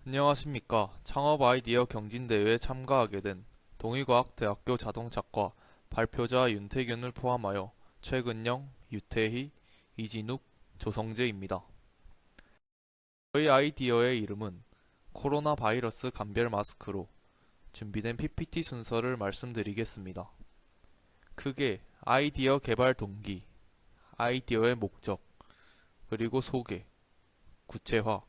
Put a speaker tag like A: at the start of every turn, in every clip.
A: 안녕하십니까. 창업 아이디어 경진대회에 참가하게 된 동의과학대학교 자동차과 발표자 윤태균을 포함하여 최근영, 유태희, 이진욱, 조성재입니다. 저희 아이디어의 이름은 코로나 바이러스 감별 마스크로 준비된 PPT 순서를 말씀드리겠습니다. 크게 아이디어 개발 동기, 아이디어의 목적, 그리고 소개, 구체화,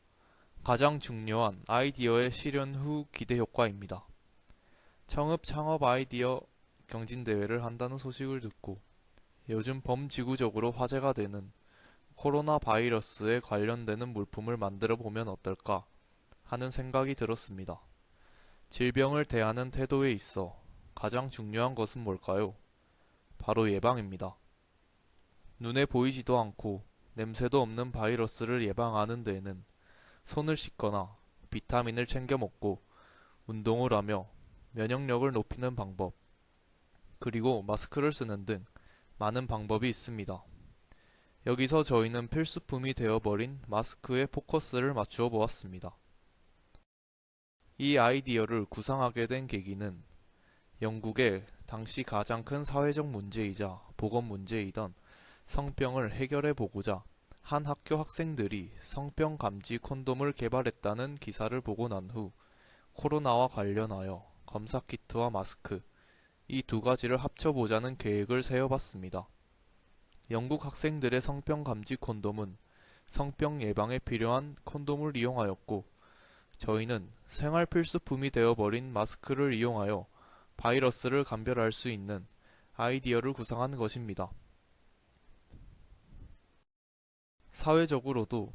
A: 가장 중요한 아이디어의 실현 후 기대 효과입니다. 창업 아이디어 경진대회를 한다는 소식을 듣고 요즘 범지구적으로 화제가 되는 코로나 바이러스에 관련되는 물품을 만들어 보면 어떨까 하는 생각이 들었습니다. 질병을 대하는 태도에 있어 가장 중요한 것은 뭘까요? 바로 예방입니다. 눈에 보이지도 않고 냄새도 없는 바이러스를 예방하는 데에는 손을 씻거나 비타민을 챙겨 먹고 운동을 하며 면역력을 높이는 방법, 그리고 마스크를 쓰는 등 많은 방법이 있습니다. 여기서 저희는 필수품이 되어버린 마스크에 포커스를 맞추어 보았습니다. 이 아이디어를 구상하게 된 계기는 영국의 당시 가장 큰 사회적 문제이자 보건 문제이던 성병을 해결해 보고자 한 학교 학생들이 성병 감지 콘돔을 개발했다는 기사를 보고 난 후 코로나와 관련하여 검사 키트와 마스크, 이 두 가지를 합쳐보자는 계획을 세워봤습니다. 영국 학생들의 성병 감지 콘돔은 성병 예방에 필요한 콘돔을 이용하였고, 저희는 생활 필수품이 되어버린 마스크를 이용하여 바이러스를 감별할 수 있는 아이디어를 구상한 것입니다. 사회적으로도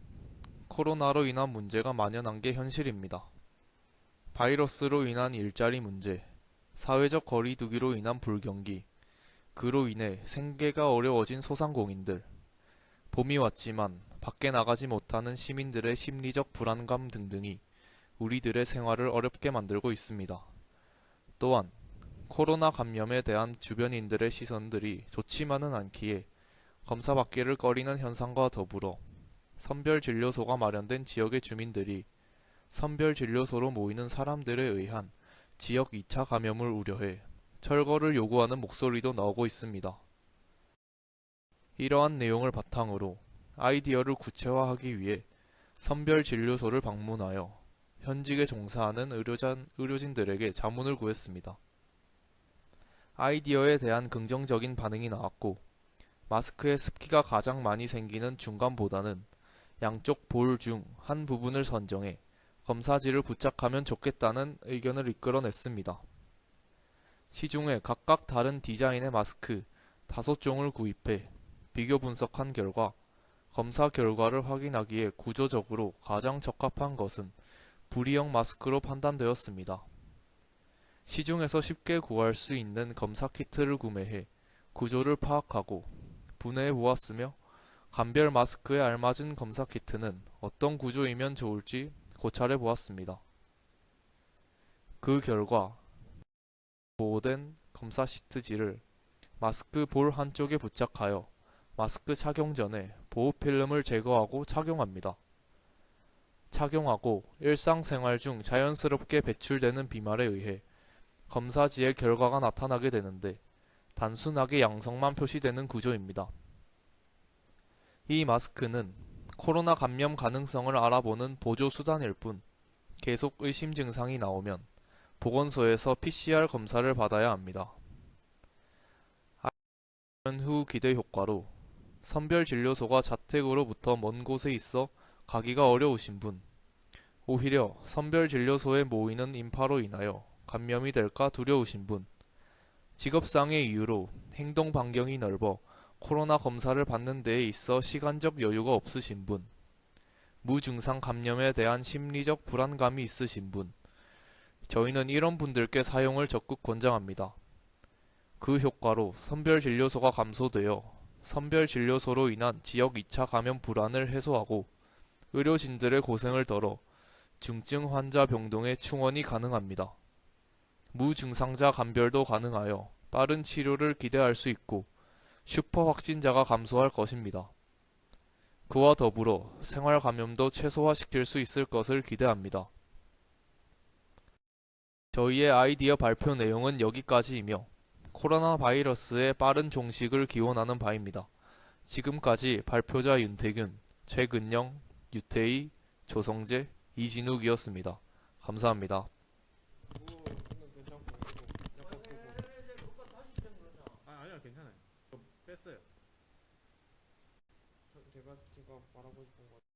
A: 코로나로 인한 문제가 만연한 게 현실입니다. 바이러스로 인한 일자리 문제, 사회적 거리두기로 인한 불경기, 그로 인해 생계가 어려워진 소상공인들, 봄이 왔지만 밖에 나가지 못하는 시민들의 심리적 불안감 등등이 우리들의 생활을 어렵게 만들고 있습니다. 또한 코로나 감염에 대한 주변인들의 시선들이 좋지만은 않기에 검사받기를 꺼리는 현상과 더불어 선별진료소가 마련된 지역의 주민들이 선별진료소로 모이는 사람들에 의한 지역 2차 감염을 우려해 철거를 요구하는 목소리도 나오고 있습니다. 이러한 내용을 바탕으로 아이디어를 구체화하기 위해 선별진료소를 방문하여 현직에 종사하는 의료진들에게 자문을 구했습니다. 아이디어에 대한 긍정적인 반응이 나왔고, 마스크에 습기가 가장 많이 생기는 중간보다는 양쪽 볼 중 한 부분을 선정해 검사지를 부착하면 좋겠다는 의견을 이끌어냈습니다. 시중에 각각 다른 디자인의 마스크 5종을 구입해 비교 분석한 결과 검사 결과를 확인하기에 구조적으로 가장 적합한 것은 부리형 마스크로 판단되었습니다. 시중에서 쉽게 구할 수 있는 검사 키트를 구매해 구조를 파악하고 분해해 보았으며, 감별 마스크에 알맞은 검사 키트는 어떤 구조이면 좋을지 고찰해 보았습니다. 그 결과 보호된 검사 시트지를 마스크 볼 한쪽에 부착하여 마스크 착용 전에 보호 필름을 제거하고 착용합니다. 착용하고 일상생활 중 자연스럽게 배출되는 비말에 의해 검사지의 결과가 나타나게 되는데, 단순하게 양성만 표시되는 구조입니다. 이 마스크는 코로나 감염 가능성을 알아보는 보조 수단일 뿐, 계속 의심 증상이 나오면 보건소에서 PCR 검사를 받아야 합니다. 후 기대 효과로 선별진료소가 자택으로부터 먼 곳에 있어 가기가 어려우신 분, 오히려 선별진료소에 모이는 인파로 인하여 감염이 될까 두려우신 분, 직업상의 이유로 행동 반경이 넓어 코로나 검사를 받는 데에 있어 시간적 여유가 없으신 분, 무증상 감염에 대한 심리적 불안감이 있으신 분, 저희는 이런 분들께 사용을 적극 권장합니다. 그 효과로 선별진료소가 감소되어 선별진료소로 인한 지역 2차 감염 불안을 해소하고 의료진들의 고생을 덜어 중증 환자 병동의 충원이 가능합니다. 무증상자 감별도 가능하여 빠른 치료를 기대할 수 있고 슈퍼 확진자가 감소할 것입니다. 그와 더불어 생활 감염도 최소화시킬 수 있을 것을 기대합니다. 저희의 아이디어 발표 내용은 여기까지이며 코로나 바이러스의 빠른 종식을 기원하는 바입니다. 지금까지 발표자 윤태균, 최근영, 유태희, 조성재, 이진욱이었습니다. 감사합니다.
B: 아니야 괜찮아요. 저 뺐어요. 제가 말하고 싶은 거